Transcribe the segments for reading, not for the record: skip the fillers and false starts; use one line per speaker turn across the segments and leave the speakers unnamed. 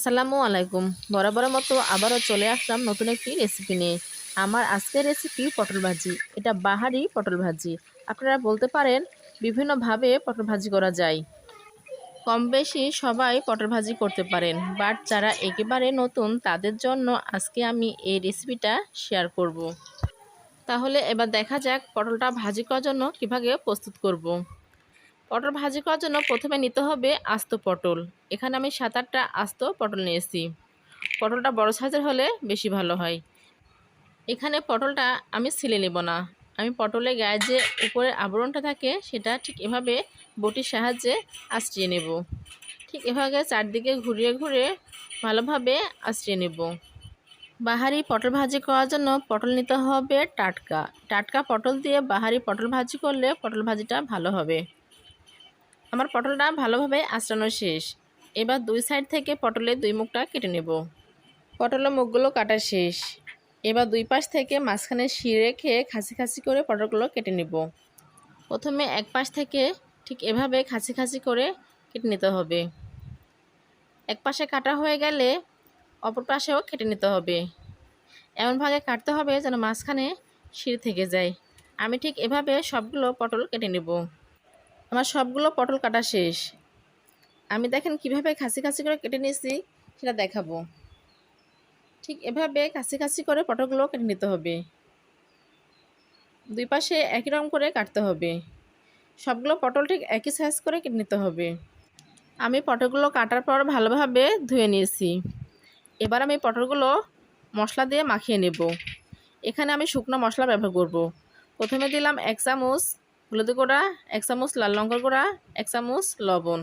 আসসালামু আলাইকুম। বরাবরের মতো আবারও চলে আসলাম নতুন একটি রেসিপি নিয়ে। আমার আজকের রেসিপি পটল ভাজি। এটা বাহারি পটল ভাজি। আপনারা বলতে পারেন বিভিন্নভাবে পটল ভাজি করা যায়। কম বেশি সবাই পটল ভাজি করতে পারেন, বাট যারা একেবারে নতুন তাদের জন্য আজকে আমি এই রেসিপিটা শেয়ার করব। তাহলে এবার দেখা যাক পটলটা ভাজি করার জন্য কীভাবে প্রস্তুত করব। পটল ভাজি করার জন্য প্রথমে নিতে হবে আস্ত পটল। এখানে আমি 7-8টা আস্ত পটল নিয়েছি। পটলটা বড় সাইজের হলে বেশি ভালো হয়। এখানে পটলটা আমি ছিলে নেব না। আমি পটলের গায়ে যে উপরের আবরণটা থাকে সেটা ঠিক এভাবে বটির সাহায্যে আঁচড়িয়ে নেব। ঠিক এভাবে চারদিকে ঘুরিয়ে ঘুরিয়ে ভালোভাবে আঁচড়িয়ে নেব। বাহারি পটল ভাজি করার জন্য পটল নিতে হবে টাটকা। টাটকা পটল দিয়ে বাহারি পটল ভাজি করলে পটল ভাজিটা ভালো হবে। আমার পটলটা ভালোভাবে আঁচড়ানো শেষ। এবার দুই সাইড থেকে পটলের দুই মুখটা কেটে নেব। পটলের মুখগুলো কাটা শেষ। এবার দুই পাশ থেকে মাঝখানে শির রেখে খাঁচি খাঁচি করে পটলগুলো কেটে নেব। প্রথমে এক পাশ থেকে ঠিক এভাবে খাঁচি খাঁচি করে কেটে নিতে হবে। এক পাশে কাটা হয়ে গেলে অপর পাশেও কেটে নিতে হবে। এমনভাবে কাটতে হবে যেন মাঝখানে শির থেকে যায়। আমি ঠিক এভাবে সবগুলো পটল কেটে নেব। আমার সবগুলো পটল কাটা শেষ। আমি দেখেন কিভাবে খাঁচি খাঁচি করে কেটে নিয়েছি সেটা দেখাবো। ঠিক এভাবে কাছি কাছি করে পটলগুলো কেটে নিতে হবে। দুই পাশে একই রকম করে কাটতে হবে। সবগুলো পটল ঠিক একই সাইজ করে কেটে নিতে হবে। আমি পটলগুলো কাটার পর ভালোভাবে ধুয়ে নিয়েছি। এবার আমি পটলগুলো মশলা দিয়ে মাখিয়ে নেব। এখানে আমি শুকনো মশলা ব্যবহার করব। প্রথমে দিলাম 1 চামচ হলুদ গুঁড়া, 1 চামচ লাল লঙ্কার গুঁড়া, 1 চামচ লবণ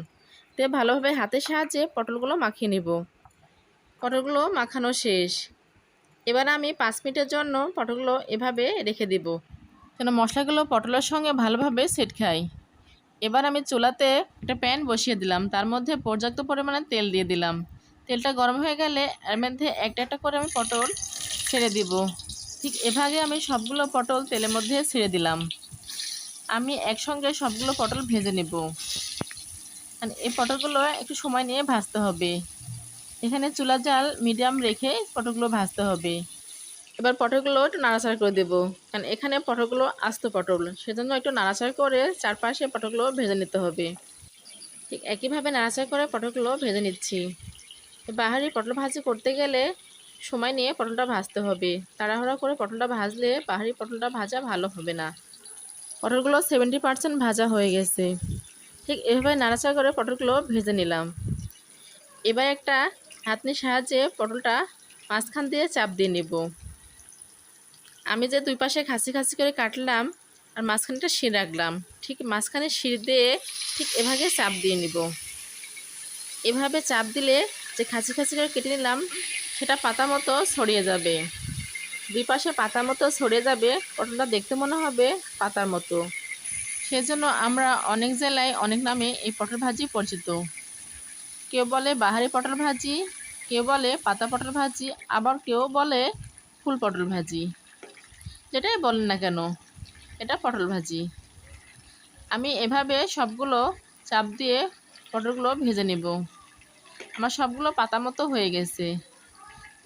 দিয়ে ভালোভাবে হাতের সাহায্যে পটলগুলো মাখিয়ে নেব। পটলগুলো মাখানো শেষ। এবার আমি 5 মিনিটের জন্য পটলগুলো এভাবে রেখে দেব যেন মশলাগুলো পটলের সঙ্গে ভালোভাবে সেট খায়। এবার আমি চুলাতে একটা প্যান বসিয়ে দিলাম, তার মধ্যে পর্যাপ্ত পরিমাণে তেল দিয়ে দিলাম। তেলটা গরম হয়ে গেলে এর মধ্যে একটা একটা করে আমি পটল ছেড়ে দিব। ঠিক এভাবে আমি সবগুলো পটল তেলের মধ্যে ছেড়ে দিলাম। আমি একসঙ্গে সবগুলো পটল ভেজে নেব। এই পটলগুলো একটু সময় নিয়ে ভাজতে হবে। এখানে চুলার জাল মিডিয়াম রেখে পটলগুলো ভাজতে হবে। এবার পটলগুলো একটু নাড়াচাড়া করে দেবো, কারণ এখানে পটলগুলো আস্ত পটল, সেজন্য একটু নাড়াচাড়া করে চারপাশে পটলগুলো ভেজে নিতে হবে। ঠিক একইভাবে নাড়াচাড়া করে পটলগুলো ভেজে নিচ্ছি। বাহারি পটল ভাজি করতে গেলে সময় নিয়ে পটলটা ভাজতে হবে। তাড়াহুড়া করে পটলটা ভাজলে বাহারি পটলটা ভাজা ভালো হবে না। পটলগুলো 70% ভাজা হয়ে গেছে। ঠিক এভাবে নাড়াচাড়া করে পটলগুলো ভেজে নিলাম। এবার একটা হাতনির সাহায্যে পটলটা মাঝখান দিয়ে চাপ দিয়ে নেব। আমি যে দুই পাশে খাঁচি খাঁচি করে কাটলাম আর মাঝখানটা শির রাখলাম, ঠিক মাঝখানে শির দিয়ে ঠিক এভাবে চাপ দিয়ে নিব। এভাবে চাপ দিলে যে খাঁচি খাঁচি করে কেটে নিলাম সেটা পাতা মতো ছড়িয়ে যাবে। দুই পাশে পাতার মতো ছড়িয়ে যাবে, পটলটা দেখতে মনে হবে পাতার মতো। সেজন্য আমরা অনেক জেলায় অনেক নামে এই পটল ভাজি পরিচিত। কেউ বলে বাহারি পটল ভাজি, কেউ বলে পাতা পটল ভাজি, আবার কেউ বলে ফুল পটল ভাজি। যেটাই বলেন না কেন, এটা পটল ভাজি। আমি এভাবে সবগুলো চাপ দিয়ে পটলগুলো ভেজে নেব। আমার সবগুলো পাতা মতো হয়ে গেছে।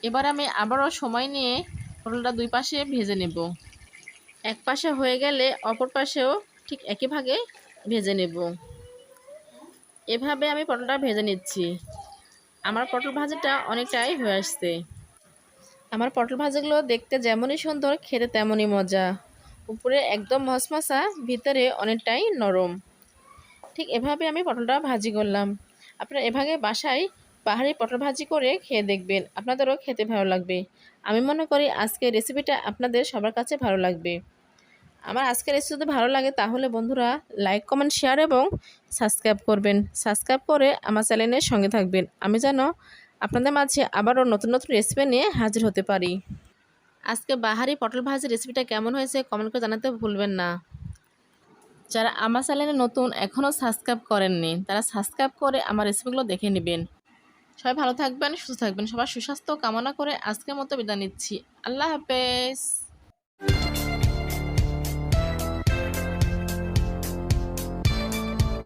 এবার আমি আবারও সময় নিয়ে পটলটা দুই পাশে ভেজে নেব। এক পাশে হয়ে গেলে অপর পাশেও ঠিক একই ভাগে ভেজে নেব। এভাবে আমি পটলটা ভেজে নিচ্ছি। আমার পটল ভাজিটা অনেকটাই হয়ে আসছে। আমার পটল ভাজিগুলো দেখতে যেমনই সুন্দর, খেতে তেমনই মজা। উপরে একদম মশমশা, ভিতরে অনেকটাই নরম। ঠিক এভাবে আমি পটলটা ভাজি করলাম। আপনারা এভাবে বাসায় পাহাড়ি পটল ভাজি করে খেয়ে দেখবেন, আপনাদেরও খেতে ভালো লাগবে। আমি মনে করি আজকের রেসিপিটা আপনাদের সবার কাছে ভালো লাগবে। আমার আজকের রেসিপি যদি ভালো লাগে তাহলে বন্ধুরা লাইক, কমেন্ট, শেয়ার এবং সাবস্ক্রাইব করবেন। সাবস্ক্রাইব করে আমার চ্যানেলের সঙ্গে থাকবেন, আমি যেন আপনাদের মাঝে আবারও নতুন নতুন রেসিপি নিয়ে হাজির হতে পারি। আজকে বাহারি পটল ভাজি রেসিপিটা কেমন হয়েছে কমেন্ট করে জানাতে ভুলবেন না। যারা আমার চ্যানেলে নতুন এখনও সাবস্ক্রাইব করেননি তারা সাবস্ক্রাইব করে আমার রেসিপিগুলো দেখে নেবেন। সবাই ভালো থাকবেন, সুস্থ থাকবেন। সবার সুস্বাস্থ্য কামনা করে আজকের মতো বিদায় নিচ্ছি। আল্লাহ হাফেজ।